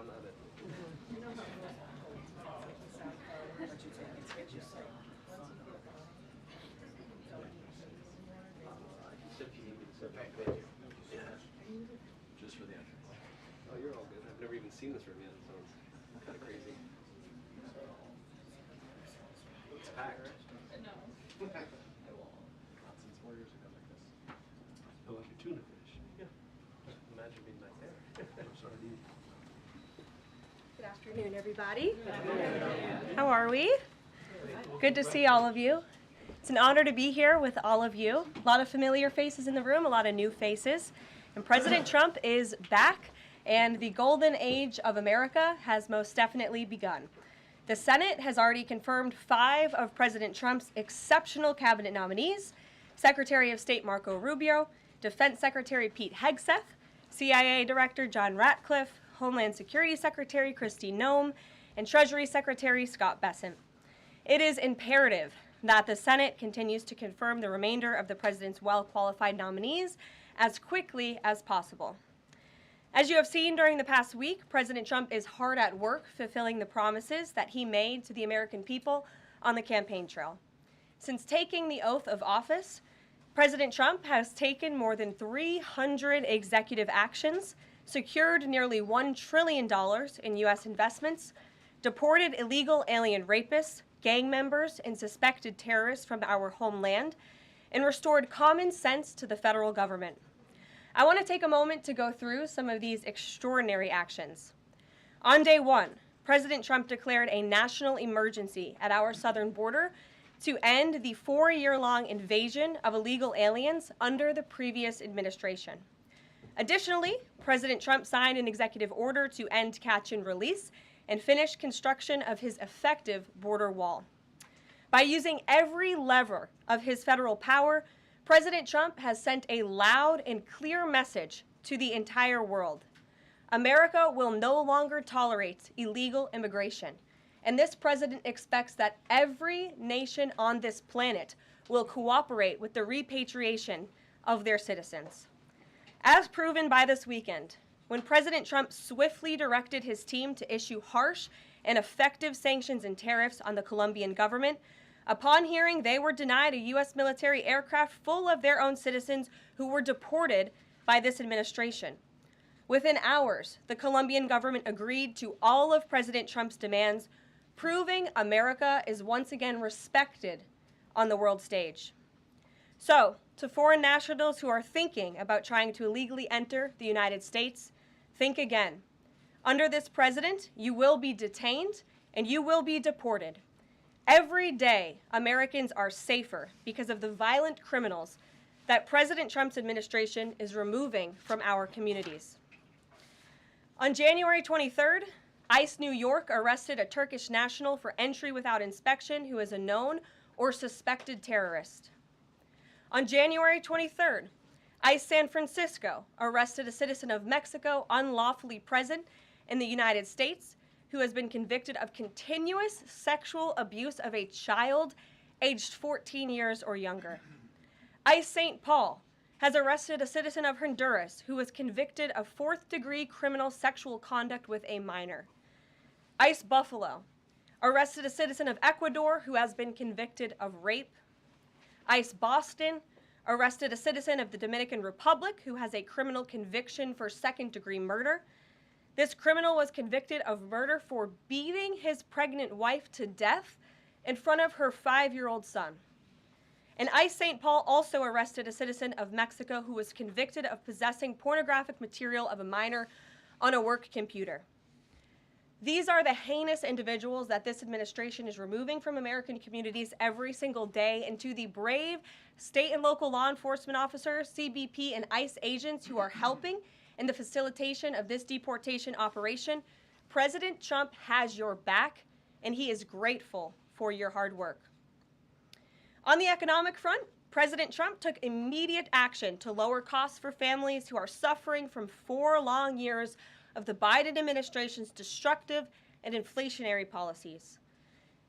I'm not it. Yeah. Just for the entrance. Oh, you're all good. I've never even seen this room yet, so it's kind of crazy. It's packed. Not since 4 years ago like this. Oh, like a tuna fish. Yeah. Imagine being back there. I'm sorry. Good afternoon, everybody. How are we? Good to see all of you. It's an honor to be here with all of you. A lot of familiar faces in the room, a lot of new faces. And President Trump is back, and the golden age of America has most definitely begun. The Senate has already confirmed 5 of President Trump's exceptional cabinet nominees: Secretary of State Marco Rubio, Defense Secretary Pete Hegseth, CIA Director John Ratcliffe, Homeland Security Secretary Kristi Noem, and Treasury Secretary Scott Bessent. It is imperative that the Senate continues to confirm the remainder of the president's well-qualified nominees as quickly as possible. As you have seen during the past week, President Trump is hard at work fulfilling the promises that he made to the American people on the campaign trail. Since taking the oath of office, President Trump has taken more than 300 executive actions, secured nearly $1 trillion in U.S. investments, deported illegal alien rapists, gang members, and suspected terrorists from our homeland, and restored common sense to the federal government. I want to take a moment to go through some of these extraordinary actions. On day 1, President Trump declared a national emergency at our southern border to end the 4-year-long invasion of illegal aliens under the previous administration. Additionally, President Trump signed an executive order to end catch and release and finish construction of his effective border wall. By using every lever of his federal power, President Trump has sent a loud and clear message to the entire world. America will no longer tolerate illegal immigration, and this president expects that every nation on this planet will cooperate with the repatriation of their citizens. As proven by this weekend, when President Trump swiftly directed his team to issue harsh and effective sanctions and tariffs on the Colombian government, upon hearing they were denied a U.S. military aircraft full of their own citizens who were deported by this administration. Within hours, the Colombian government agreed to all of President Trump's demands, proving America is once again respected on the world stage. So, to foreign nationals who are thinking about trying to illegally enter the United States, think again. Under this president, you will be detained and you will be deported. Every day, Americans are safer because of the violent criminals that President Trump's administration is removing from our communities. On January 23rd, ICE New York arrested a Turkish national for entry without inspection who is a known or suspected terrorist. On January 23rd, ICE San Francisco arrested a citizen of Mexico unlawfully present in the United States who has been convicted of continuous sexual abuse of a child aged 14 years or younger. ICE St. Paul has arrested a citizen of Honduras who was convicted of 4th-degree criminal sexual conduct with a minor. ICE Buffalo arrested a citizen of Ecuador who has been convicted of rape. ICE Boston arrested a citizen of the Dominican Republic who has a criminal conviction for 2nd-degree murder. This criminal was convicted of murder for beating his pregnant wife to death in front of her 5-year-old son. And ICE St. Paul also arrested a citizen of Mexico who was convicted of possessing pornographic material of a minor on a work computer. These are the heinous individuals that this administration is removing from American communities every single day, and to the brave state and local law enforcement officers, CBP, and ICE agents who are helping in the facilitation of this deportation operation, President Trump has your back, and he is grateful for your hard work. On the economic front, President Trump took immediate action to lower costs for families who are suffering from 4 long years of the Biden administration's destructive and inflationary policies.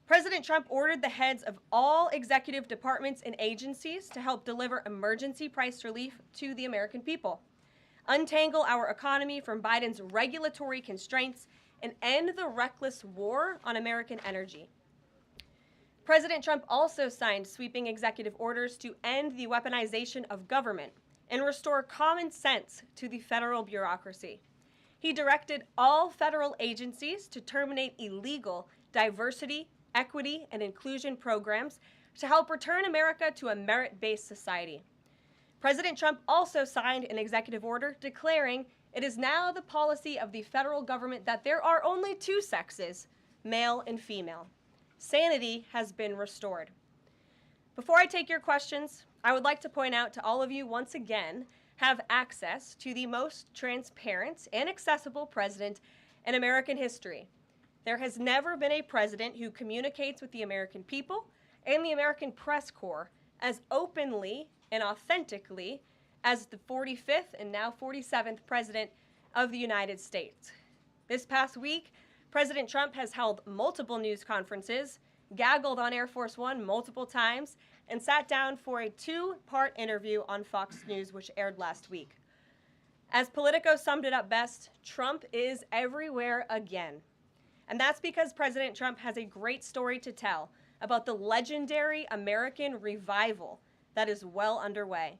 President Trump ordered the heads of all executive departments and agencies to help deliver emergency price relief to the American people, untangle our economy from Biden's regulatory constraints, and end the reckless war on American energy. President Trump also signed sweeping executive orders to end the weaponization of government and restore common sense to the federal bureaucracy. He directed all federal agencies to terminate illegal diversity, equity, and inclusion programs to help return America to a merit-based society. President Trump also signed an executive order declaring it is now the policy of the federal government that there are only two sexes, male and female. Sanity has been restored. Before I take your questions, I would like to point out to all of you once again have access to the most transparent and accessible president in American history. There has never been a president who communicates with the American people and the American press corps as openly and authentically as the 45th and now 47th President of the United States. This past week, President Trump has held multiple news conferences, gaggled on Air Force One multiple times, and sat down for a two-part interview on Fox News, which aired last week. As Politico summed it up best, Trump is everywhere again. And that's because President Trump has a great story to tell about the legendary American revival that is well underway.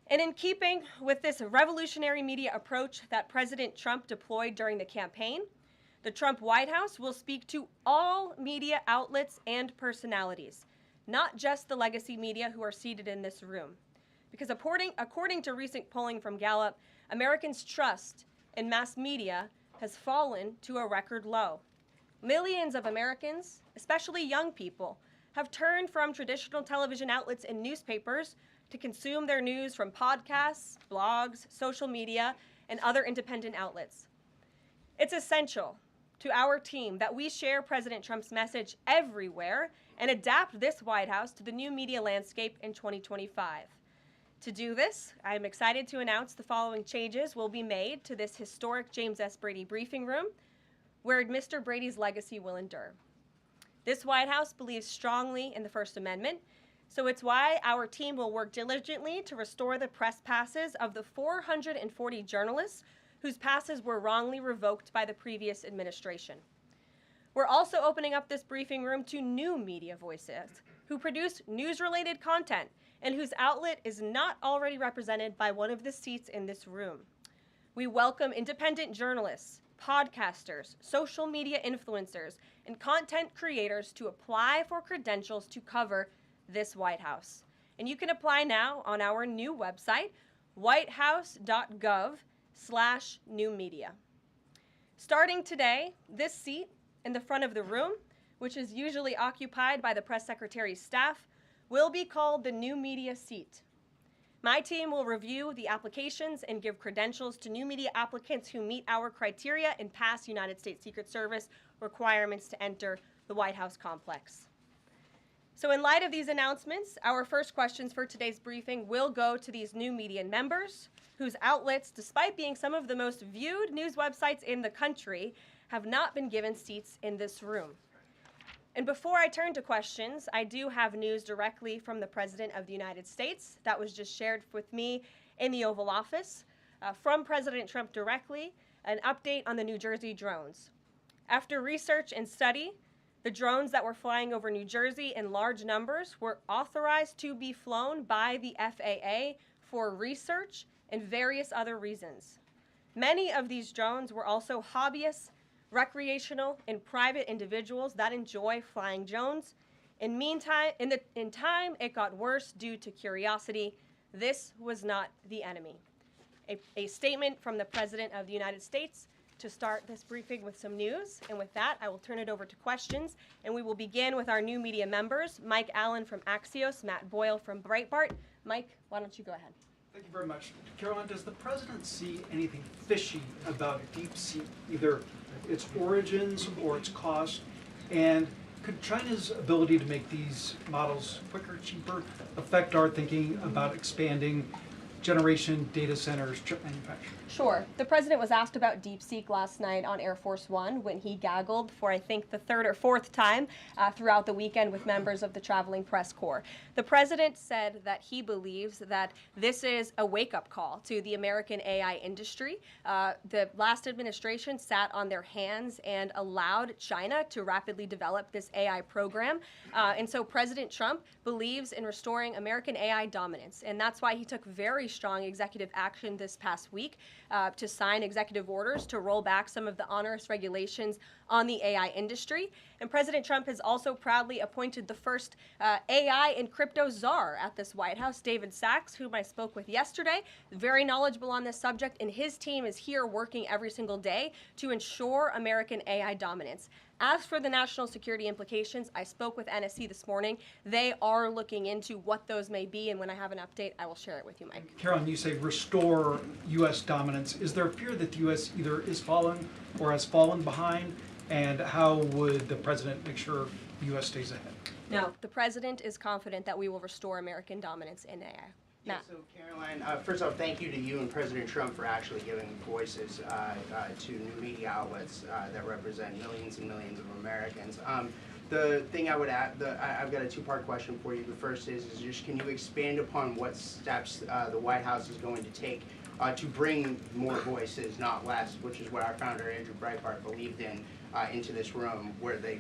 And in keeping with this revolutionary media approach that President Trump deployed during the campaign, the Trump White House will speak to all media outlets and personalities, not just the legacy media who are seated in this room. Because according to recent polling from Gallup, Americans' trust in mass media has fallen to a record low. Millions of Americans, especially young people, have turned from traditional television outlets and newspapers to consume their news from podcasts, blogs, social media, and other independent outlets. It's essential to our team that we share President Trump's message everywhere and adapt this White House to the new media landscape in 2025. To do this, I am excited to announce the following changes will be made to this historic James S. Brady briefing room, where Mr. Brady's legacy will endure. This White House believes strongly in the First Amendment, so it's why our team will work diligently to restore the press passes of the 440 journalists whose passes were wrongly revoked by the previous administration. We're also opening up this briefing room to new media voices who produce news-related content and whose outlet is not already represented by one of the seats in this room. We welcome independent journalists, podcasters, social media influencers, and content creators to apply for credentials to cover this White House. And you can apply now on our new website, whitehouse.gov/new media. Starting today, this seat in the front of the room, which is usually occupied by the press secretary's staff, will be called the new media seat. My team will review the applications and give credentials to new media applicants who meet our criteria and pass United States Secret Service requirements to enter the White House complex. So in light of these announcements, our first questions for today's briefing will go to these new media members whose outlets, despite being some of the most viewed news websites in the country, have not been given seats in this room. And before I turn to questions, I do have news directly from the President of the United States that was just shared with me in the Oval Office from President Trump directly, an update on the New Jersey drones. After research and study, the drones that were flying over New Jersey in large numbers were authorized to be flown by the FAA for research and various other reasons. Many of these drones were also hobbyists, recreational, and private individuals that enjoy flying drones. In time, it got worse due to curiosity. This was not the enemy. A statement from the President of the United States to start this briefing with some news. And with that, I will turn it over to questions. And we will begin with our new media members, Mike Allen from Axios, Matt Boyle from Breitbart. Mike, why don't you go ahead? Thank you very much. Karoline, does the president see anything fishy about DeepSeek, either its origins or its cost? And could China's ability to make these models quicker, cheaper, affect our thinking about expanding generation data centers, chip manufacturing? Sure. The president was asked about DeepSeek last night on Air Force One when he gaggled for, I think, the third or fourth time throughout the weekend with members of the traveling press corps. The president said that he believes that this is a wake-up call to the American AI industry. The last administration sat on their hands and allowed China to rapidly develop this AI program. And so President Trump believes in restoring American AI dominance. And that's why he took very strong executive action this past week to sign executive orders to roll back some of the onerous regulations on the AI industry. And President Trump has also proudly appointed the first AI and crypto czar at this White House, David Sachs, whom I spoke with yesterday, very knowledgeable on this subject, and his team is here working every single day to ensure American AI dominance. As for the national security implications, I spoke with NSC this morning. They are looking into what those may be, and when I have an update, I will share it with you, Mike. Karoline, you say restore U.S. dominance. Is there a fear that the U.S. either is falling or has fallen behind? And how would the president make sure the U.S. stays ahead? No, the president is confident that we will restore American dominance in AI. Yeah, so Karoline, first off, thank you to you and President Trump for actually giving voices to new media outlets that represent millions and millions of Americans. The thing I would add, I've got a two-part question for you. The first is just can you expand upon what steps the White House is going to take to bring more voices, not less, which is what our founder, Andrew Breitbart, believed in, into this room where they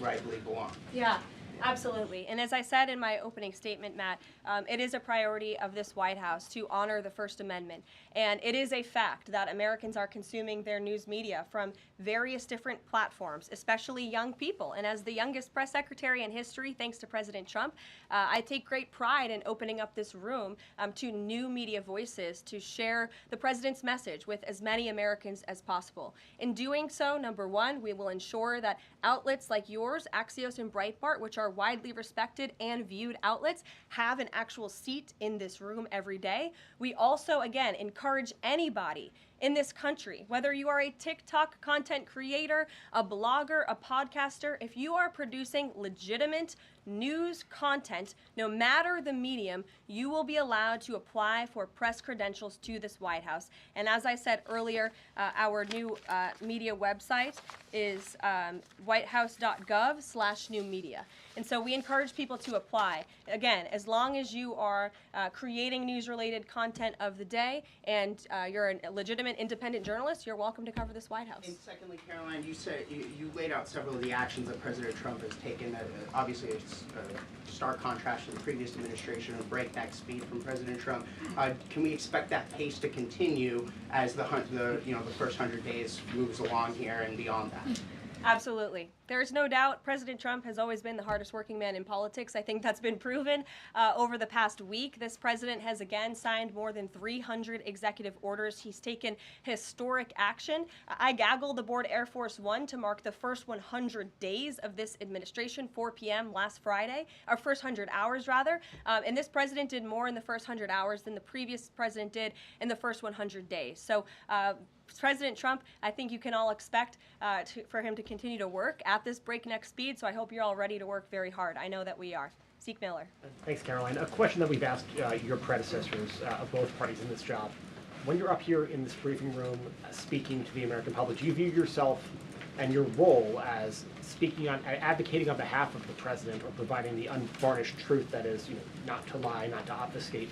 rightly belong? Yeah. Absolutely. And as I said in my opening statement, Matt, it is a priority of this White House to honor the First Amendment. And it is a fact that Americans are consuming their news media from various different platforms, especially young people. And as the youngest press secretary in history, thanks to President Trump, I take great pride in opening up this room to new media voices to share the president's message with as many Americans as possible. In doing so, number one, we will ensure that outlets like yours, Axios and Breitbart, which are widely respected and viewed outlets, have an actual seat in this room every day. We also, again, encourage anybody in this country, whether you are a TikTok content creator, a blogger, a podcaster, if you are producing legitimate news content, no matter the medium, you will be allowed to apply for press credentials to this White House. And as I said earlier, our new media website is whitehouse.gov/new media. And so we encourage people to apply. Again, as long as you are creating news-related content of the day and you're a legitimate independent journalist, you're welcome to cover this White House. And secondly, Karoline, you said you laid out several of the actions that President Trump has taken. Obviously, it's a stark contrast to the previous administration of breakneck speed from President Trump. Can we expect that pace to continue as the first 100 days moves along here and beyond that? Absolutely. There's no doubt President Trump has always been the hardest working man in politics. I think that's been proven over the past week. This president has again signed more than 300 executive orders. He's taken historic action. I gaggled aboard Air Force One to mark the first 100 days of this administration, 4 p.m. last Friday, or first 100 hours rather. And this president did more in the first 100 hours than the previous president did in the first 100 days. So President Trump, I think you can all expect for him to continue to work at this breakneck speed, so I hope you're all ready to work very hard. I know that we are. Zeke Miller. Thanks, Karoline. A question that we've asked your predecessors of both parties in this job. When you're up here in this briefing room speaking to the American public, do you view yourself and your role as speaking on, advocating on behalf of the president or providing the unvarnished truth that is, not to lie, not to obfuscate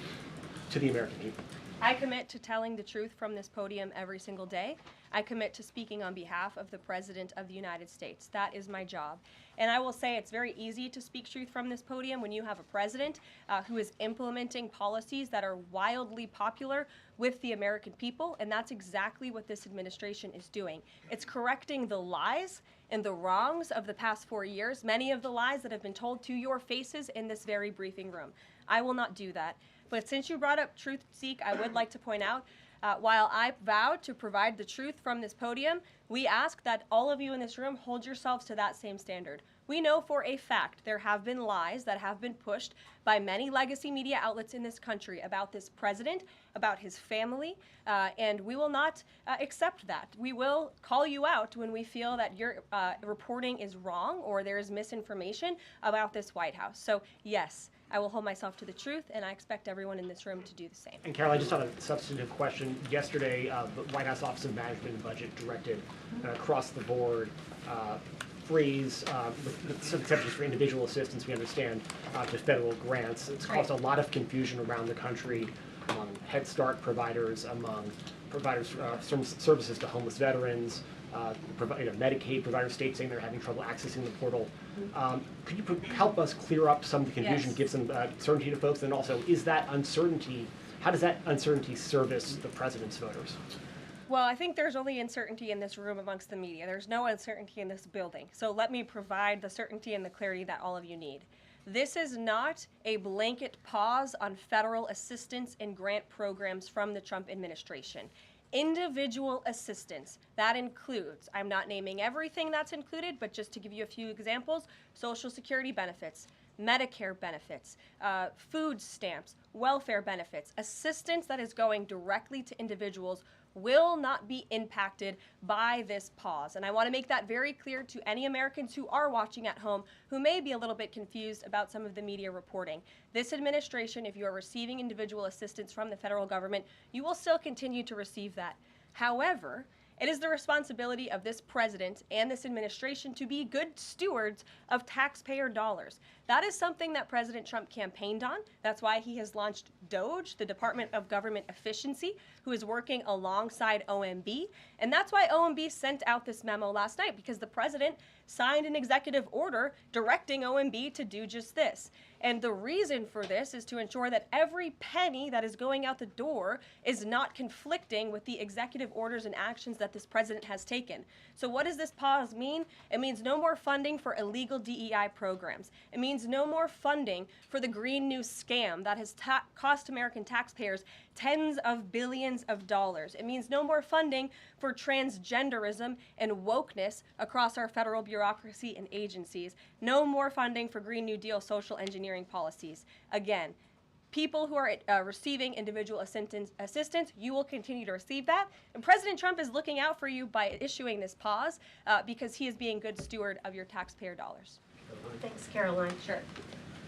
to the American people? I commit to telling the truth from this podium every single day. I commit to speaking on behalf of the President of the United States. That is my job. And I will say it's very easy to speak truth from this podium when you have a president who is implementing policies that are wildly popular with the American people, and that's exactly what this administration is doing. It's correcting the lies and the wrongs of the past 4 years, many of the lies that have been told to your faces in this very briefing room. I will not do that. But since you brought up truth, Zeke, I would like to point out, while I vowed to provide the truth from this podium, we ask that all of you in this room hold yourselves to that same standard. We know for a fact there have been lies that have been pushed by many legacy media outlets in this country about this president, about his family, and we will not accept that. We will call you out when we feel that your reporting is wrong or there is misinformation about this White House. So yes, I will hold myself to the truth, and I expect everyone in this room to do the same. And Caroline, just on a substantive question, yesterday the White House Office of Management and Budget directed an across-the-board freeze, with some exceptions for individual assistance, we understand, to federal grants. It's caused a lot of confusion around the country among Head Start providers, among providers services to homeless veterans, Medicaid providers, states saying they're having trouble accessing the portal. Could you help us clear up some of the confusion, Yes. give some certainty to folks, and also, is that uncertainty, how does that uncertainty service the president's voters? Well, I think there's only uncertainty in this room amongst the media. There's no uncertainty in this building. So let me provide the certainty and the clarity that all of you need. This is not a blanket pause on federal assistance and grant programs from the Trump administration. Individual assistance, that includes, I'm not naming everything that's included, but just to give you a few examples, Social Security benefits, Medicare benefits, food stamps, welfare benefits, assistance that is going directly to individuals will not be impacted by this pause. And I want to make that very clear to any Americans who are watching at home who may be a little bit confused about some of the media reporting. This administration, if you are receiving individual assistance from the federal government, you will still continue to receive that. However, it is the responsibility of this president and this administration to be good stewards of taxpayer dollars. That is something that President Trump campaigned on. That's why he has launched DOGE, the Department of Government Efficiency, who is working alongside OMB. And that's why OMB sent out this memo last night, because the president signed an executive order directing OMB to do just this. And the reason for this is to ensure that every penny that is going out the door is not conflicting with the executive orders and actions that this president has taken. So what does this pause mean? It means no more funding for illegal DEI programs. It means no more funding for the Green New scam that has cost American taxpayers tens of billions of dollars. It means no more funding for transgenderism and wokeness across our federal bureaucracy and agencies. No more funding for Green New Deal social engineering policies. Again, people who are receiving individual assistance, you will continue to receive that. And President Trump is looking out for you by issuing this pause because he is being good steward of your taxpayer dollars. Thanks, Caroline. Sure.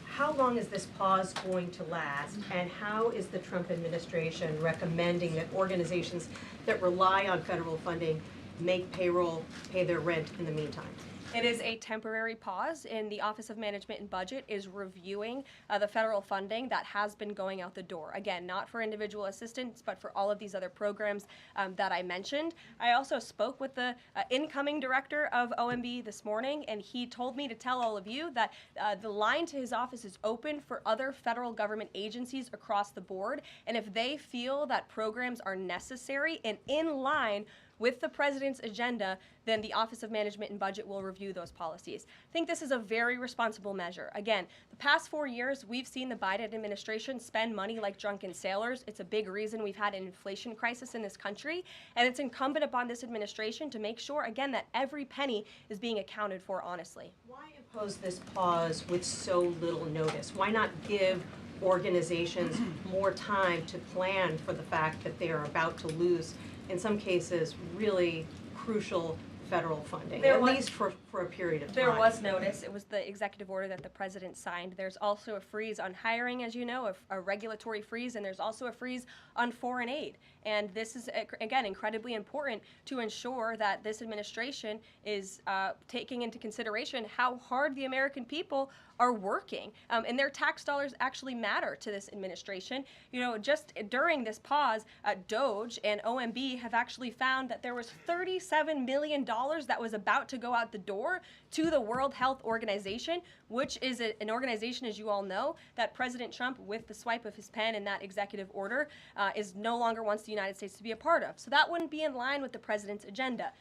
How long is this pause going to last, and how is the Trump administration recommending that organizations that rely on federal funding make payroll, pay their rent in the meantime? It is a temporary pause, and the Office of Management and Budget is reviewing the federal funding that has been going out the door. Again, not for individual assistance, but for all of these other programs that I mentioned. I also spoke with the incoming director of OMB this morning, and he told me to tell all of you that the line to his office is open for other federal government agencies across the board, and if they feel that programs are necessary and in line with the president's agenda, then the Office of Management and Budget will review those policies. I think this is a very responsible measure. Again, the past 4 years, we've seen the Biden administration spend money like drunken sailors. It's a big reason we've had an inflation crisis in this country, and it's incumbent upon this administration to make sure, again, that every penny is being accounted for honestly. Why impose this pause with so little notice? Why not give organizations more time to plan for the fact that they are about to lose, in some cases, really crucial federal funding, at least for a period of time? There was notice. It was the executive order that the president signed. There's also a freeze on hiring, as you know, a regulatory freeze, and there's also a freeze on foreign aid. And this is, again, incredibly important to ensure that this administration is taking into consideration how hard the American people are working. And their tax dollars actually matter to this administration. You know, just during this pause, DOGE and OMB have actually found that there was $37 million that was about to go out the door to the World Health Organization, which is an organization, as you all know, that President Trump, with the swipe of his pen in that executive order, is no longer wants the United States to be a part of. So that wouldn't be in line with the president's agenda.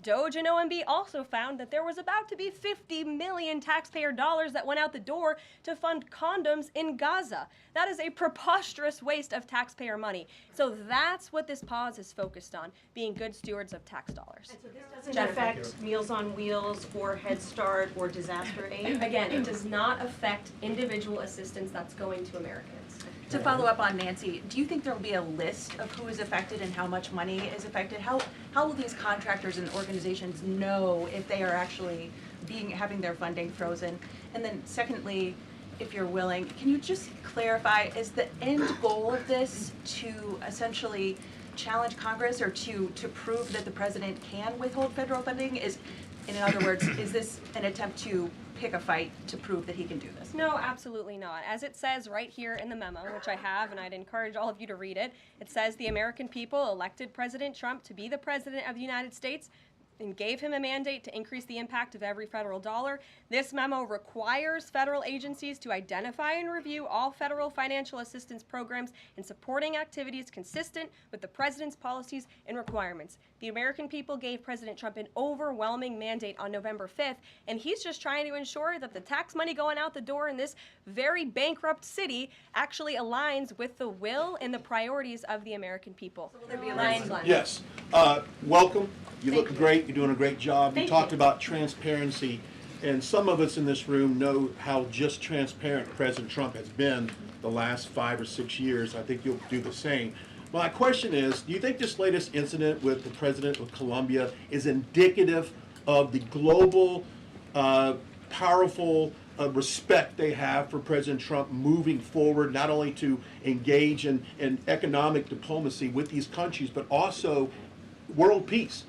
DOGE and OMB also found that there was about to be 50 million taxpayer dollars that went out the door to fund condoms in Gaza. That is a preposterous waste of taxpayer money. So that's what this pause is focused on, being good stewards of tax dollars. And so this doesn't affect Meals on Wheels or Head Start or disaster aid? Again, it does not affect individual assistance that's going to Americans. To follow up on Nancy, do you think there will be a list of who is affected and how much money is affected? How will these contractors and organizations know if they are actually having their funding frozen? And then secondly, if you're willing, can you just clarify, is the end goal of this to essentially challenge Congress or to prove that the president can withhold federal funding? In other words, is this an attempt to pick a fight to prove that he can do this? No, absolutely not. As it says right here in the memo, which I have, and I'd encourage all of you to read it, it says the American people elected President Trump to be the President of the United States and gave him a mandate to increase the impact of every federal dollar. This memo requires federal agencies to identify and review all federal financial assistance programs and supporting activities consistent with the president's policies and requirements. The American people gave President Trump an overwhelming mandate on November 5th, and he's just trying to ensure that the tax money going out the door in this very bankrupt city actually aligns with the will and the priorities of the American people. Will there be a Ryan line? Yes. Welcome. You look Thank you. great. You're doing a great job. Thank You talked you. about transparency, and some of us in this room know how just transparent President Trump has been the last 5 or 6 years. I think you'll do the same. My question is, do you think this latest incident with the president of Colombia is indicative of the global, powerful respect they have for President Trump moving forward, not only to engage in economic diplomacy with these countries, but also world peace?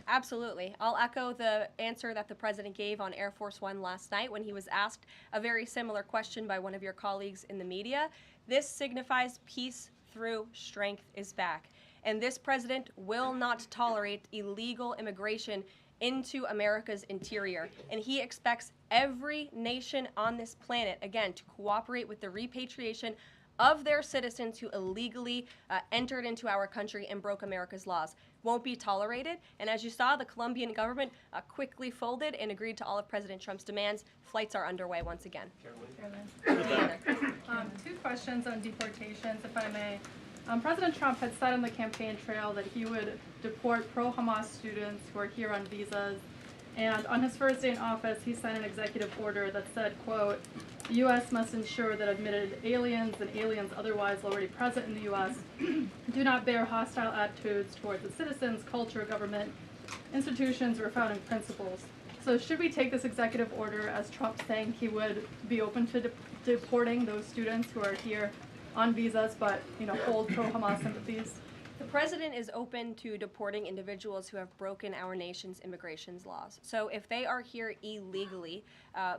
Absolutely. I'll echo the answer that the president gave on Air Force One last night when he was asked a very similar question by one of your colleagues in the media. This signifies peace through strength is back. And this president will not tolerate illegal immigration into America's interior. And he expects every nation on this planet, again, to cooperate with the repatriation of their citizens who illegally entered into our country and broke America's laws. Won't be tolerated. And as you saw, the Colombian government quickly folded and agreed to all of President Trump's demands. Flights are underway once again. Two questions on deportations, if I may. President Trump had said on the campaign trail that he would deport pro-Hamas students who are here on visas. And on his first day in office, he signed an executive order that said, quote, the U.S. must ensure that admitted aliens and aliens otherwise already present in the U.S. do not bear hostile attitudes towards the citizens, culture, government, institutions, or founding principles. So should we take this executive order as Trump saying he would be open to deporting those students who are here on visas but, hold pro-Hamas sympathies? The president is open to deporting individuals who have broken our nation's immigration laws. So if they are here illegally,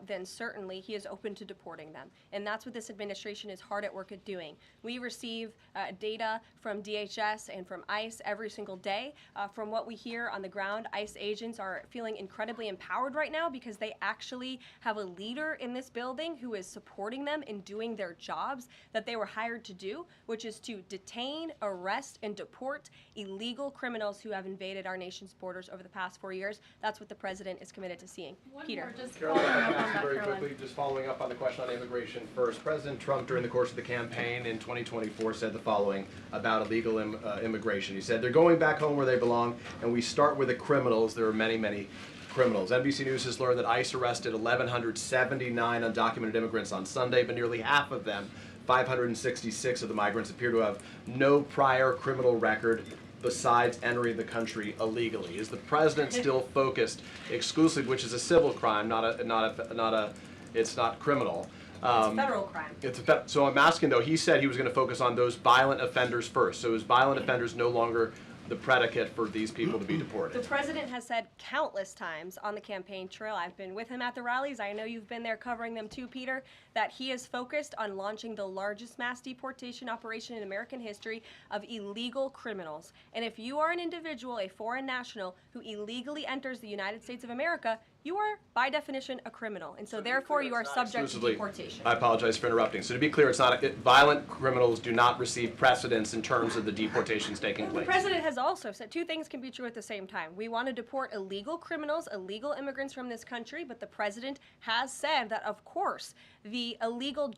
then certainly he is open to deporting them. And that's what this administration is hard at work at doing. We receive data from DHS and from ICE every single day. From what we hear on the ground, ICE agents are feeling incredibly empowered right now because they actually have a leader in this building who is supporting them in doing their jobs that they were hired to do, which is to detain, arrest, and deport illegal criminals who have invaded our nation's borders over the past 4 years. That's what the president is committed to seeing. Peter. Very quickly, just following up on the question on immigration first. President Trump, during the course of the campaign in 2024, said the following about illegal immigration. He said, they're going back home where they belong, and we start with the criminals. There are many, many criminals. NBC News has learned that ICE arrested 1,179 undocumented immigrants on Sunday, but nearly half of them, 566 of the migrants, appear to have no prior criminal record besides entering the country illegally. Is the president still focused exclusively, which is a civil crime, it's not criminal? It's a federal crime. So I'm asking though, he said he was going to focus on those violent offenders first. So is violent offenders no longer the predicate for these people to be deported? The president has said countless times on the campaign trail, I've been with him at the rallies, I know you've been there covering them too, Peter, that he is focused on launching the largest mass deportation operation in American history of illegal criminals. And if you are an individual, a foreign national, who illegally enters the United States of America, you are, by definition, a criminal. And so therefore, you are subject to deportation. I apologize for interrupting. So to be clear, it's not violent criminals do not receive precedence in terms of the deportations taking place. The president has also said two things can be true at the same time. We want to deport illegal criminals, illegal immigrants from this country, but the president has said that, of course, the illegal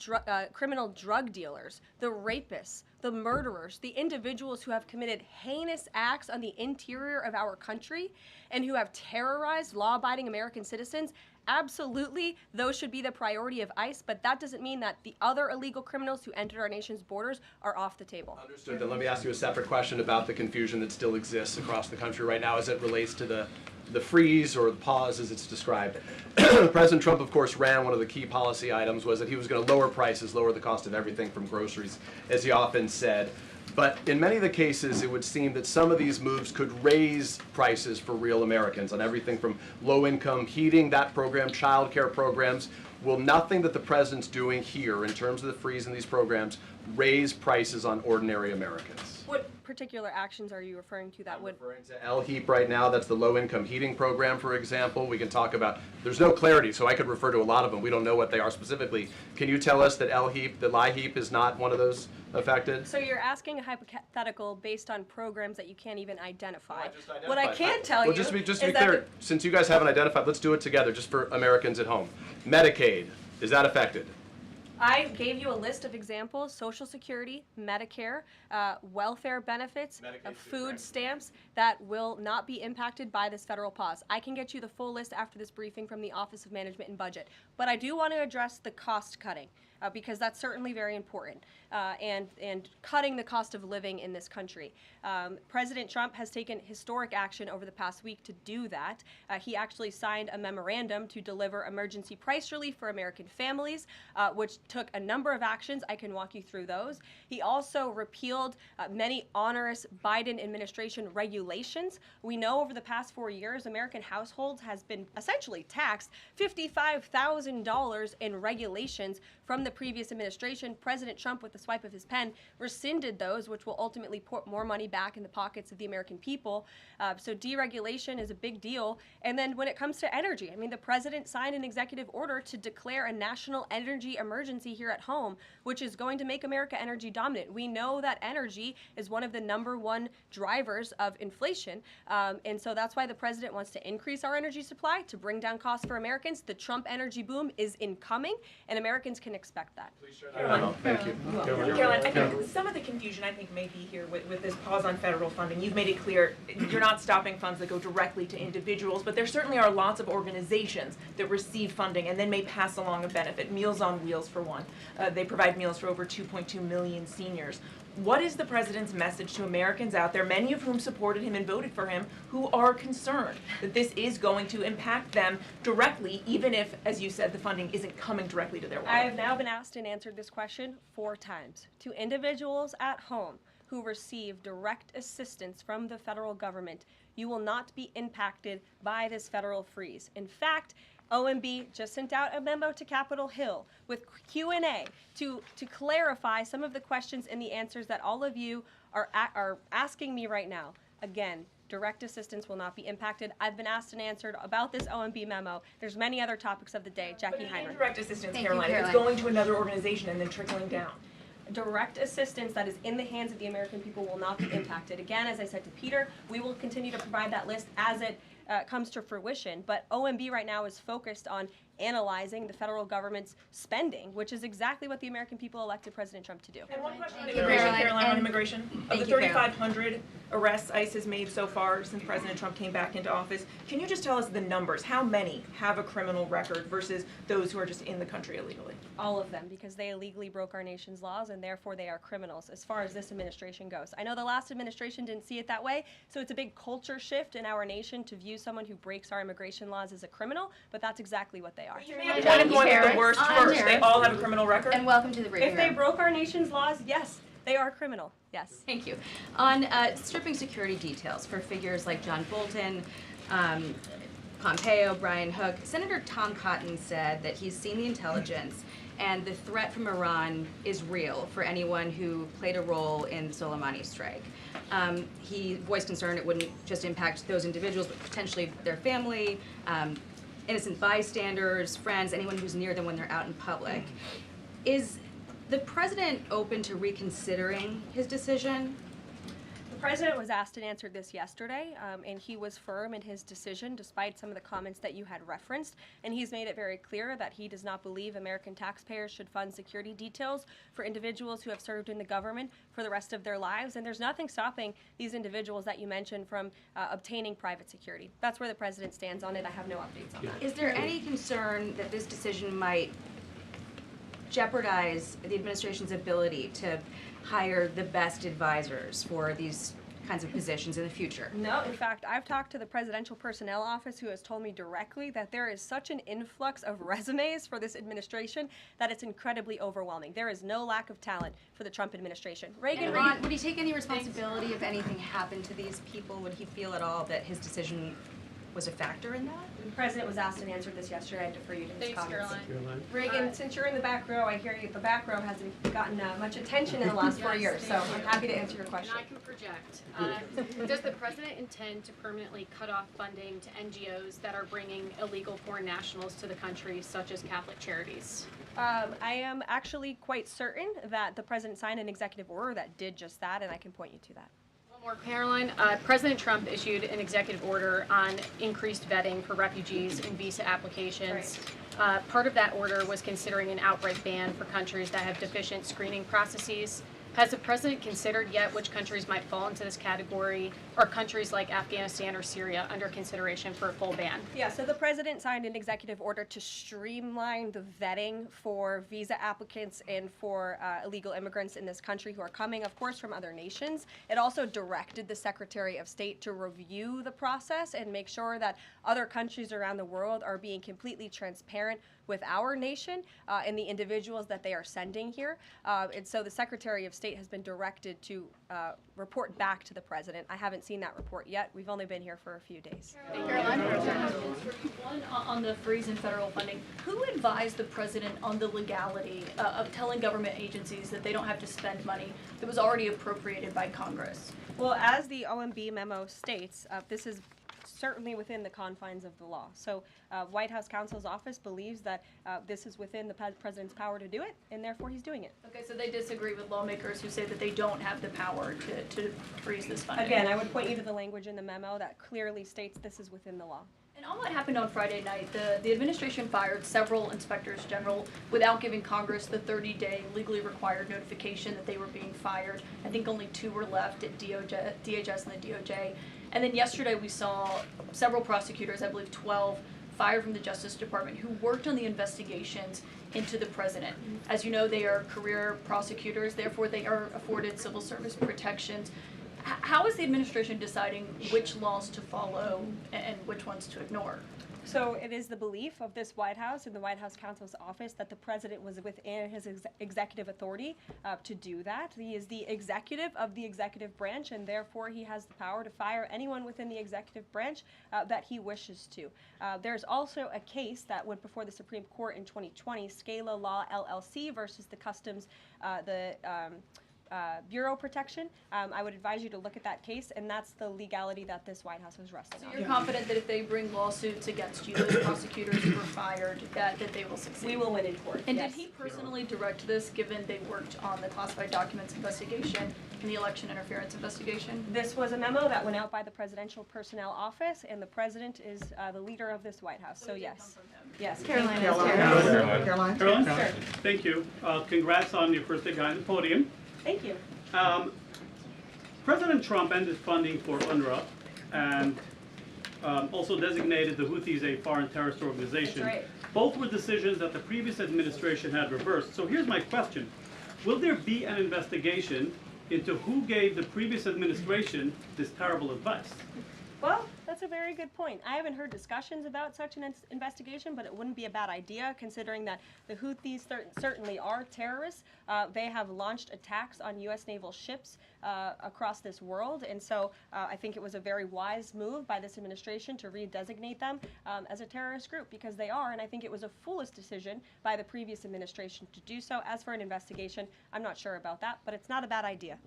criminal drug dealers, the rapists, the murderers, the individuals who have committed heinous acts on the interior of our country and who have terrorized law-abiding American citizens, absolutely, those should be the priority of ICE, but that doesn't mean that the other illegal criminals who entered our nation's borders are off the table. Understood. Then let me ask you a separate question about the confusion that still exists across the country right now as it relates to the the freeze or the pause as it's described. President Trump, of course, ran one of the key policy items was that he was going to lower prices, lower the cost of everything from groceries, as he often said. But in many of the cases, it would seem that some of these moves could raise prices for real Americans on everything from low-income heating, that program, child care programs. Will nothing that the president's doing here in terms of the freeze in these programs raise prices on ordinary Americans? What particular actions are you referring to that would? I'm referring to LHEAP right now. That's the low-income heating program, for example. We can talk about, there's no clarity, so I could refer to a lot of them. We don't know what they are specifically. Can you tell us that LHEAP is not one of those affected? So you're asking a hypothetical based on programs that you can't even identify. I just identified. What I can tell you just to be is clear, that since you guys haven't identified, let's do it together, just for Americans at home. Medicaid, is that affected? I gave you a list of examples: Social Security, Medicare, welfare benefits, food stamps that will not be impacted by this federal pause. I can get you the full list after this briefing from the Office of Management and Budget. But I do want to address the cost cutting because that's certainly very important and cutting the cost of living in this country. President Trump has taken historic action over the past week to do that. He actually signed a memorandum to deliver emergency price relief for American families, which took a number of actions. I can walk you through those. He also repealed many onerous Biden administration regulations. We know over the past 4 years, American households has been essentially taxed $55,000 in regulations from the previous administration. President Trump, with the swipe of his pen, rescinded those, which will ultimately put more money back in the pockets of the American people. So deregulation is a big deal. And then when it comes to energy, I mean, the president signed an executive order to declare a national energy emergency here at home, which is going to make America energy dominant. We know that energy is one of the #1 drivers of inflation. And so that's why the president wants to increase our energy supply to bring down costs for Americans. The Trump energy boom is incoming, and Americans can expect that. Thank you. Caroline, I think some of the confusion may be here with this pause on federal funding. You've made it clear you're not stopping funds that go directly to individuals, but there certainly are lots of organizations that receive funding and then may pass along a benefit. Meals on Wheels, for one. They provide meals for over 2.2 million seniors. What is the president's message to Americans out there, many of whom supported him and voted for him, who are concerned that this is going to impact them directly, even if, as you said, the funding isn't coming directly to their wallet? I have now been asked and answered this question 4 times. To individuals at home who receive direct assistance from the federal government, you will not be impacted by this federal freeze. In fact, OMB just sent out a memo to Capitol Hill with Q&A to clarify some of the questions and the answers that all of you are asking me right now. Again, direct assistance will not be impacted. I've been asked and answered about this OMB memo. There's many other topics of the day. Jackie Heinrich. Indirect assistance, Caroline, if it's going to another organization and then trickling down. Direct assistance that is in the hands of the American people will not be impacted. Again, as I said to Peter, we will continue to provide that list as it comes to fruition. But OMB right now is focused on analyzing the federal government's spending, which is exactly what the American people elected President Trump to do. And one question on immigration, Caroline, on immigration. Of the 3,500 arrests ICE has made so far since President Trump came back into office, can you just tell us the numbers? How many have a criminal record versus those who are just in the country illegally? All of them, because they illegally broke our nation's laws and therefore they are criminals as far as this administration goes. I know the last administration didn't see it that way, so it's a big culture shift in our nation to view someone who breaks our immigration laws as a criminal, but that's exactly what they are. You may have to point at the worst first. They all have a criminal record? And welcome to the briefing If they room. broke our nation's laws, yes, they are criminal. Yes. Thank you. On stripping security details for figures like John Bolton, Pompeo, Brian Hook, Senator Tom Cotton said that he's seen the intelligence and the threat from Iran is real for anyone who played a role in Soleimani's strike. He voiced concern it wouldn't just impact those individuals, but potentially their family, innocent bystanders, friends, anyone who's near them when they're out in public. Is the president open to reconsidering his decision? The president was asked and answered this yesterday, and he was firm in his decision despite some of the comments that you had referenced, and he's made it very clear that he does not believe American taxpayers should fund security details for individuals who have served in the government for the rest of their lives, and there's nothing stopping these individuals that you mentioned from obtaining private security. That's where the president stands on it. I have no updates on that. Is there any concern that this decision might jeopardize the administration's ability to hire the best advisors for these kinds of positions in the future. No, in fact, I've talked to the presidential personnel office who has told me directly that there is such an influx of resumes for this administration that it's incredibly overwhelming. There is no lack of talent for the Trump administration. And Ron, would he take any responsibility if anything happened to these people? Would he feel at all that his decision was a factor in that? The president was asked and answered this yesterday. I defer you to his Thanks, comments. Caroline. Reagan, since you're in the back row, I hear you, the back row hasn't gotten much attention in the last 4 years, so I'm happy to answer your question. And I can project. Does the president intend to permanently cut off funding to NGOs that are bringing illegal foreign nationals to the country, such as Catholic charities? I am actually quite certain that the president signed an executive order that did just that, and I can point you to that. One more, Caroline. President Trump issued an executive order on increased vetting for refugees in visa applications. Part of that order was considering an outright ban for countries that have deficient screening processes. Has the president considered yet which countries might fall into this category, or countries like Afghanistan or Syria under consideration for a full ban? Yeah, so the president signed an executive order to streamline the vetting for visa applicants and for illegal immigrants in this country who are coming, of course, from other nations. It also directed the Secretary of State to review the process and make sure that other countries around the world are being completely transparent with our nation and the individuals that they are sending here. And so the Secretary of State has been directed to report back to the president. I haven't seen that report yet. We've only been here for a few days. Caroline, one on the freeze in federal funding. Who advised the president on the legality of telling government agencies that they don't have to spend money that was already appropriated by Congress? Well, as the OMB memo states, this is certainly within the confines of the law. So White House counsel's office believes that this is within the president's power to do it, and therefore he's doing it. Okay, so they disagree with lawmakers who say that they don't have the power to freeze this funding. Again, I would point you to the language in the memo that clearly states this is within the law. And on what happened on Friday night, the administration fired several inspectors general without giving Congress the 30-day legally required notification that they were being fired. I think only 2 were left at DHS and the DOJ. And then yesterday we saw several prosecutors, I believe 12, fired from the Justice Department who worked on the investigations into the president. As you know, they are career prosecutors, therefore they are afforded civil service protections. How is the administration deciding which laws to follow and which ones to ignore? So it is the belief of this White House and the White House counsel's office that the president was within his executive authority to do that. He is the executive of the executive branch, and therefore he has the power to fire anyone within the executive branch that he wishes to. There's also a case that went before the Supreme Court in 2020, Scala Law LLC versus the Customs, Bureau Protection. I would advise you to look at that case, and that's the legality that this White House was resting on. So you're confident that if they bring lawsuits against you, those prosecutors who were fired, that they will succeed? We will win in court. And yes. did he personally direct this, given they worked on the classified documents investigation and the election interference investigation? This was a memo that went out by the Presidential Personnel Office, and the president is the leader of this White House. So yes. Yes. Caroline. Caroline? Sure. Thank you. Congrats on your first day on the podium. Thank you. President Trump ended funding for UNRWA and also designated the Houthis a foreign terrorist organization. That's right. Both were decisions that the previous administration had reversed. So here's my question. Will there be an investigation into who gave the previous administration this terrible advice? Well, that's a very good point. I haven't heard discussions about such an investigation, but it wouldn't be a bad idea considering that the Houthis certainly are terrorists. They have launched attacks on U.S. naval ships across this world, and so I think it was a very wise move by this administration to redesignate them as a terrorist group, because they are, and I think it was a foolish decision by the previous administration to do so. As for an investigation, I'm not sure about that, but it's not a bad idea.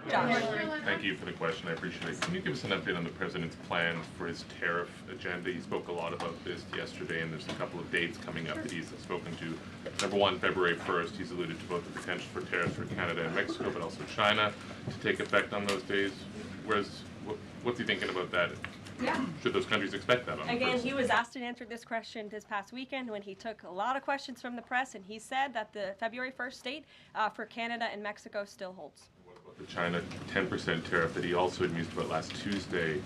Josh. Thank you for the question. I appreciate it. Can you give us an update on the president's plans for his tariff agenda? He spoke a lot about this yesterday, and there's a couple of dates coming up that he's spoken to. Number one, February 1st, he's alluded to both the potential for tariffs for Canada and Mexico, but also China to take effect on those days. What's he thinking about that? Yeah. Should those countries expect that on the Again, first? he was asked and answered this question this past weekend when he took a lot of questions from the press, and he said that the February 1st date for Canada and Mexico still holds. The China 10% tariff that he also had mused about last Tuesday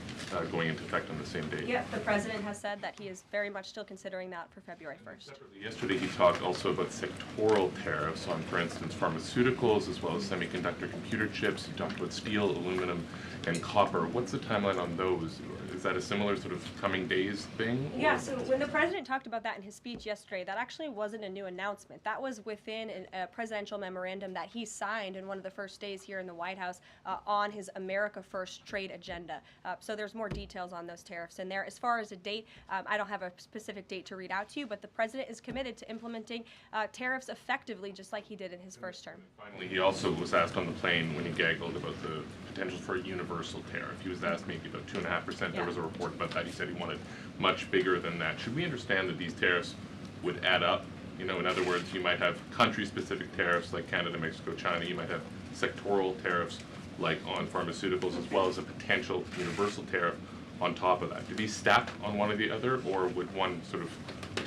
going into effect on the same day. Yep, the president has said that he is very much still considering that for February 1st. Yesterday he talked also about sectoral tariffs on, for instance, pharmaceuticals as well as semiconductor computer chips. He talked about steel, aluminum, and copper. What's the timeline on those? Is that a similar sort of coming days thing? Yeah, so when the president talked about that in his speech yesterday, that actually wasn't a new announcement. That was within a presidential memorandum that he signed in one of the first days here in the White House on his America First trade agenda. So there's more details on those tariffs in there. As far as a date, I don't have a specific date to read out to you, but the president is committed to implementing tariffs effectively, just like he did in his first term. Finally, he also was asked on the plane when he gaggled about the potential for a universal tariff. He was asked maybe about 2.5%. There was a report about that. He said he wanted much bigger than that. Should we understand that these tariffs would add up? You know, in other words, you might have country-specific tariffs like Canada, Mexico, China. You might have sectoral tariffs like on pharmaceuticals, as well as a potential universal tariff on top of that. Do these stack on one or the other, or would one sort of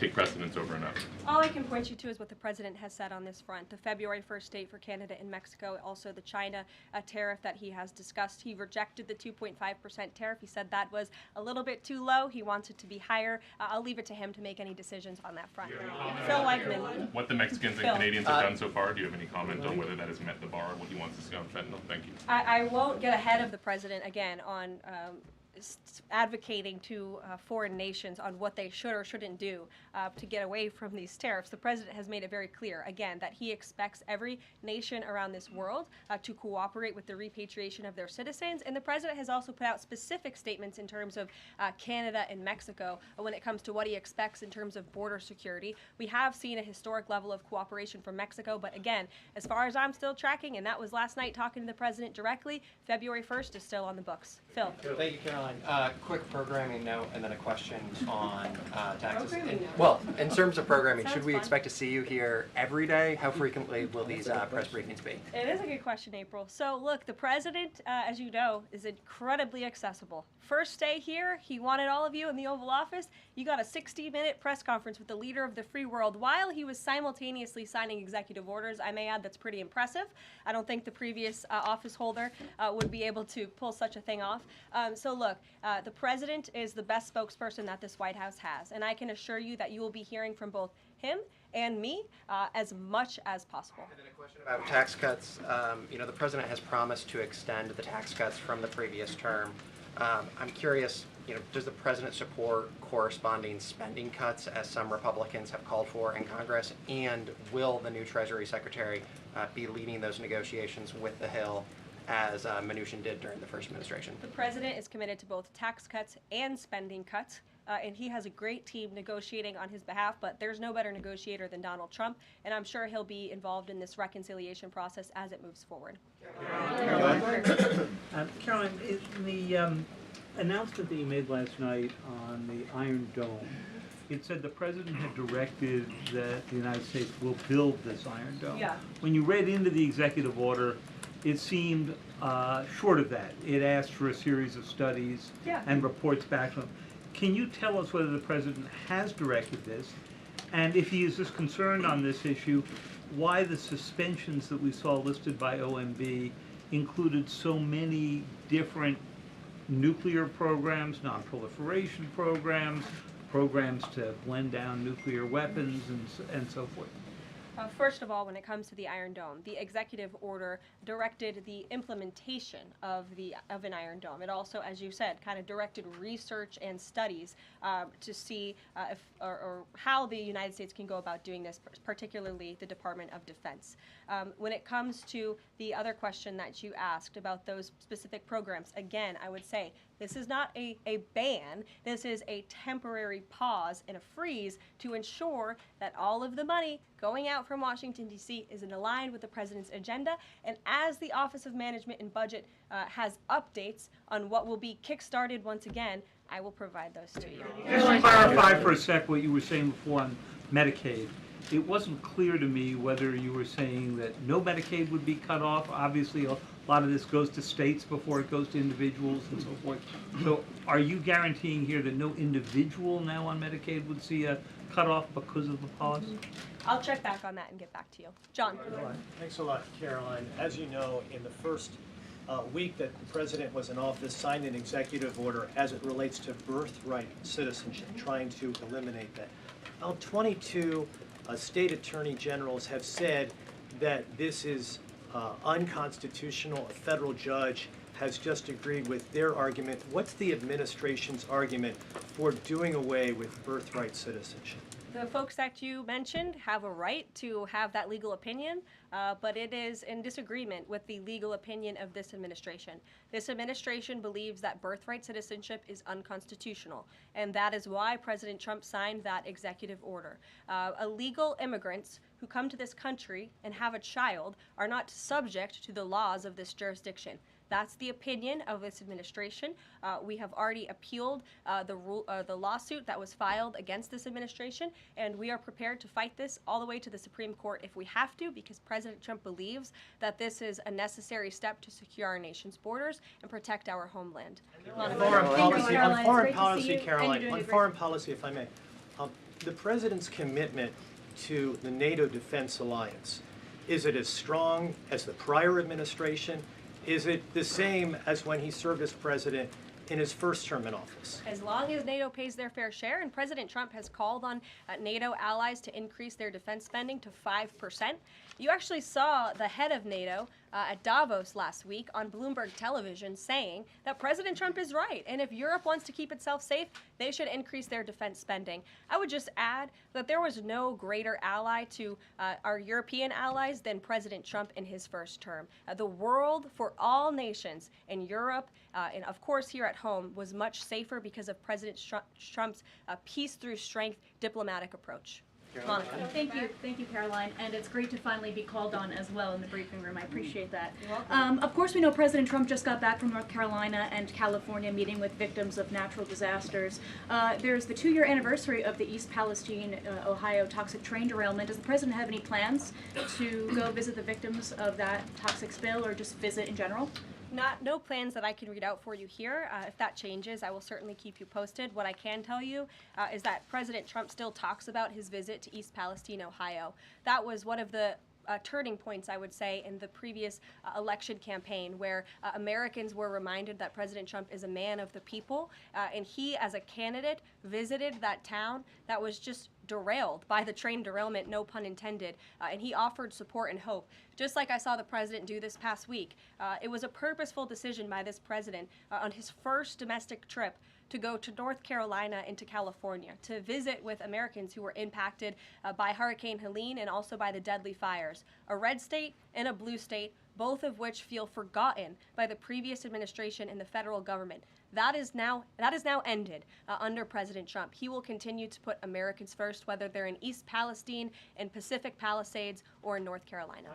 take precedence over another? All I can point you to is what the president has said on this front. The February 1st date for Canada and Mexico, also the China tariff that he has discussed. He rejected the 2.5% tariff. He said that was a little bit too low. He wants it to be higher. I'll leave it to him to make any decisions on that front. Phil Wegman. What the Mexicans and Canadians have done so far, do you have any comment on whether that has met the bar, what he wants to see on fentanyl? Thank you. I won't get ahead of the president again on advocating to foreign nations on what they should or shouldn't do to get away from these tariffs. The president has made it very clear, again, that he expects every nation around this world to cooperate with the repatriation of their citizens, and the president has also put out specific statements in terms of Canada and Mexico when it comes to what he expects in terms of border security. We have seen a historic level of cooperation from Mexico, but again, as far as I'm still tracking, and that was last night talking to the president directly, February 1st is still on the books. Phil. Thank you, Caroline. Quick programming note and then a question on taxes. Well, in terms of programming, should we expect to see you here every day? How frequently will these press briefings be? It is a good question, April. So look, the president, as you know, is incredibly accessible. First day here, he wanted all of you in the Oval Office. You got a 60-minute press conference with the leader of the free world while he was simultaneously signing executive orders. I may add that's pretty impressive. I don't think the previous office holder would be able to pull such a thing off. So look, the president is the best spokesperson that this White House has, and I can assure you that you will be hearing from both him and me as much as possible. And then a question about tax cuts. You know, the president has promised to extend the tax cuts from the previous term. I'm curious, you know, does the president support corresponding spending cuts as some Republicans have called for in Congress? And will the new Treasury Secretary be leading those negotiations with the Hill as Mnuchin did during the first administration? The president is committed to both tax cuts and spending cuts, and he has a great team negotiating on his behalf, but there's no better negotiator than Donald Trump, and I'm sure he'll be involved in this reconciliation process as it moves forward. Caroline, in the announcement that you made last night on the Iron Dome, it said the president had directed that the United States will build this Iron Dome. Yeah. When you read into the executive order, it seemed short of that. It asked for a series of studies and reports back to him. Can you tell us whether the president has directed this? And if he is as concerned on this issue, why the suspensions that we saw listed by OMB included so many different nuclear programs, non-proliferation programs, programs to blend down nuclear weapons, and so forth? First of all, when it comes to the Iron Dome, the executive order directed the implementation of an Iron Dome. It also, as you said, kind of directed research and studies to see if or how the United States can go about doing this, particularly the Department of Defense. When it comes to the other question that you asked about those specific programs, again, I would say this is not a ban. This is a temporary pause and a freeze to ensure that all of the money going out from Washington, D.C. is aligned with the president's agenda. And as the Office of Management and Budget has updates on what will be kickstarted once again, I will provide those to you. Just to clarify for a sec what you were saying before on Medicaid. It wasn't clear to me whether you were saying that no Medicaid would be cut off. Obviously, a lot of this goes to states before it goes to individuals and so forth. So are you guaranteeing here that no individual now on Medicaid would see a cutoff because of the pause? I'll check back on that and get back to you. John. Thanks a lot, Caroline. As you know, in the first week that the president was in office, signed an executive order as it relates to birthright citizenship, trying to eliminate that. Now, 22 state attorney generals have said that this is unconstitutional. A federal judge has just agreed with their argument. What's the administration's argument for doing away with birthright citizenship? The folks that you mentioned have a right to have that legal opinion, but it is in disagreement with the legal opinion of this administration. This administration believes that birthright citizenship is unconstitutional, and that is why President Trump signed that executive order. Illegal immigrants who come to this country and have a child are not subject to the laws of this jurisdiction. That's the opinion of this administration. We have already appealed the lawsuit that was filed against this administration, and we are prepared to fight this all the way to the Supreme Court if we have to, because President Trump believes that this is a necessary step to secure our nation's borders and protect our homeland. On foreign policy, Caroline, on foreign policy, if I may, the president's commitment to the NATO Defense Alliance, is it as strong as the prior administration? Is it the same as when he served as president in his first term in office? As long as NATO pays their fair share, and President Trump has called on NATO allies to increase their defense spending to 5%. You actually saw the head of NATO at Davos last week on Bloomberg television saying that President Trump is right, and if Europe wants to keep itself safe, they should increase their defense spending. I would just add that there was no greater ally to our European allies than President Trump in his first term. The world for all nations in Europe and of course here at home was much safer because of President Trump's peace through strength diplomatic approach. Monica. Thank you, Caroline, and it's great to finally be called on as well in the briefing room. I appreciate that. You're welcome. Of course, we know President Trump just got back from North Carolina and California meeting with victims of natural disasters. There's the 2-year anniversary of the East Palestine, Ohio toxic train derailment. Does the president have any plans to go visit the victims of that toxic spill, or just visit in general? No plans that I can read out for you here. If that changes, I will certainly keep you posted. What I can tell you is that President Trump still talks about his visit to East Palestine, Ohio. That was one of the turning points, I would say, in the previous election campaign, where Americans were reminded that President Trump is a man of the people, and he, as a candidate, visited that town that was just derailed by the train derailment, no pun intended, and he offered support and hope. Just like I saw the president do this past week, it was a purposeful decision by this president on his first domestic trip to go to North Carolina and to California to visit with Americans who were impacted by Hurricane Helene and also by the deadly fires. A red state and a blue state, both of which feel forgotten by the previous administration and the federal government. That is now ended under President Trump. He will continue to put Americans first, whether they're in East Palestine, in Pacific Palisades, or in North Carolina.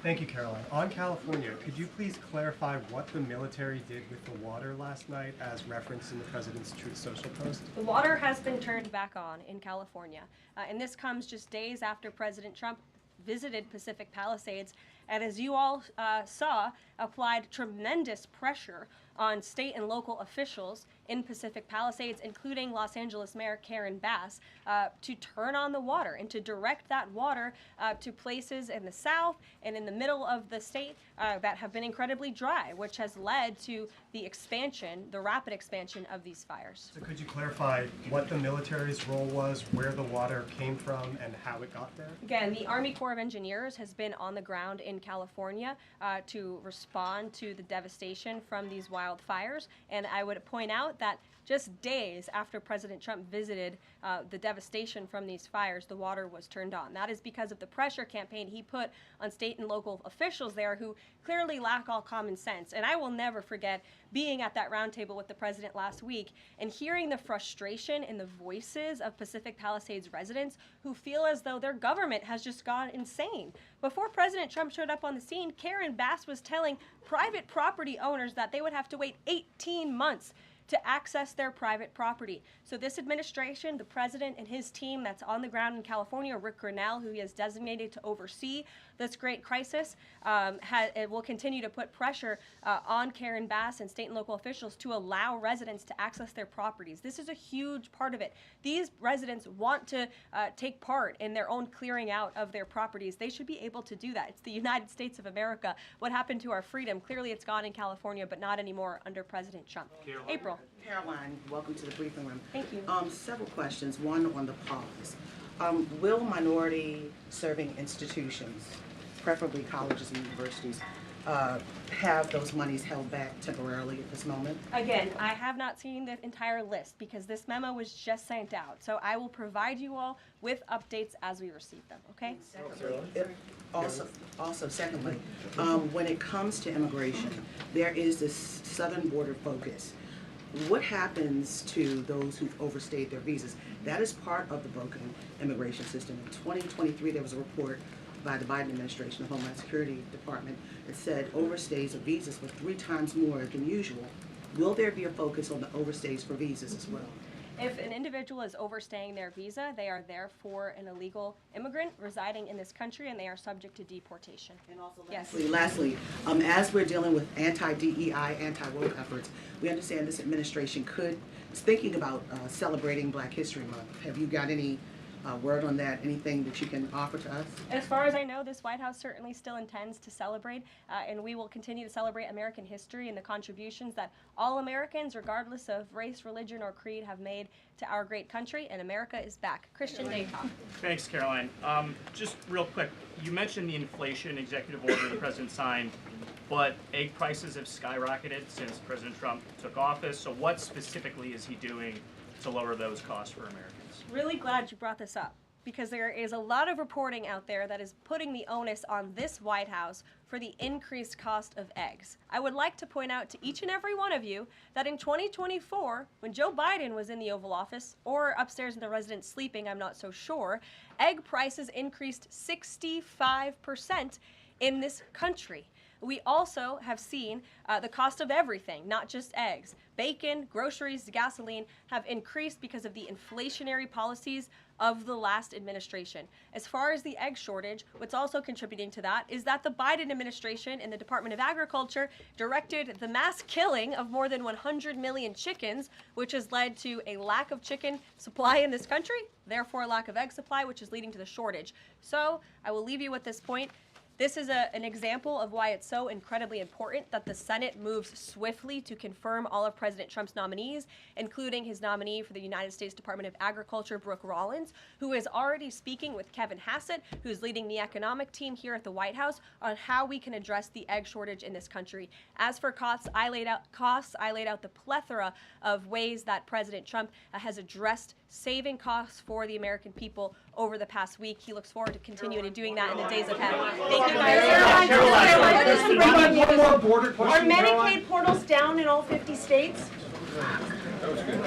Thank you, Caroline. On California, could you please clarify what the military did with the water last night as referenced in the president's Truth Social post? The water has been turned back on in California, and this comes just days after President Trump visited Pacific Palisades, and as you all saw, applied tremendous pressure on state and local officials in Pacific Palisades, including Los Angeles Mayor Karen Bass, to turn on the water and to direct that water to places in the south and in the middle of the state that have been incredibly dry, which has led to the expansion, the rapid expansion of these fires. So could you clarify what the military's role was, where the water came from, and how it got there? Again, the Army Corps of Engineers has been on the ground in California to respond to the devastation from these wildfires, and I would point out that just days after President Trump visited the devastation from these fires, the water was turned on. That is because of the pressure campaign he put on state and local officials there who clearly lack all common sense. And I will never forget being at that roundtable with the president last week and hearing the frustration in the voices of Pacific Palisades residents who feel as though their government has just gone insane. Before President Trump showed up on the scene, Karen Bass was telling private property owners that they would have to wait 18 months to access their private property. So this administration, the president and his team that's on the ground in California, Rick Grinnell, who he has designated to oversee this great crisis, it will continue to put pressure on Karen Bass and state and local officials to allow residents to access their properties. This is a huge part of it. These residents want to take part in their own clearing out of their properties. They should be able to do that. It's the United States of America. What happened to our freedom? Clearly it's gone in California, but not anymore under President Trump. April. Caroline, welcome to the briefing room. Thank you. Several questions. One on the pause. Will minority serving institutions, preferably colleges and universities, have those monies held back temporarily at this moment? Again, I have not seen the entire list because this memo was just sent out. So I will provide you all with updates as we receive them, okay? Secondly, when it comes to immigration, there is this southern border focus. What happens to those who've overstayed their visas? That is part of the broken immigration system. In 2023, there was a report by the Biden administration, the Homeland Security Department, that said overstays of visas were 3 times more than usual. Will there be a focus on the overstays for visas as well? If an individual is overstaying their visa, they are therefore an illegal immigrant residing in this country and they are subject to deportation. And also yes. Lastly, as we're dealing with anti-DEI, anti-woke efforts, we understand this administration is thinking about celebrating Black History Month. Have you got any word on that? Anything that you can offer to us? As far as I know, this White House certainly still intends to celebrate, and we will continue to celebrate American history and the contributions that all Americans, regardless of race, religion, or creed, have made to our great country, and America is back. Christian Daycock. Thanks, Caroline. Just real quick, you mentioned the inflation executive order the president signed, but egg prices have skyrocketed since President Trump took office, so what specifically is he doing to lower those costs for Americans? Really glad you brought this up because there is a lot of reporting out there that is putting the onus on this White House for the increased cost of eggs. I would like to point out to each and every one of you that in 2024, when Joe Biden was in the Oval Office or upstairs in the residence sleeping, I'm not so sure, egg prices increased 65% in this country. We also have seen the cost of everything, not just eggs. Bacon, groceries, gasoline have increased because of the inflationary policies of the last administration. As far as the egg shortage, what's also contributing to that is that the Biden administration and the Department of Agriculture directed the mass killing of more than 100 million chickens, which has led to a lack of chicken supply in this country, therefore a lack of egg supply, which is leading to the shortage. So I will leave you with this point. This is an example of why it's so incredibly important that the Senate moves swiftly to confirm all of President Trump's nominees, including his nominee for the United States Department of Agriculture, Brooke Rollins, who is already speaking with Kevin Hassett, who's leading the economic team here at the White House, on how we can address the egg shortage in this country. As for costs, I laid out the plethora of ways that President Trump has addressed saving costs for the American people over the past week. He looks forward to continuing to doing that in the days ahead. Thank you guys. One more border Are question. Medicaid portals down in all 50 states? That was good.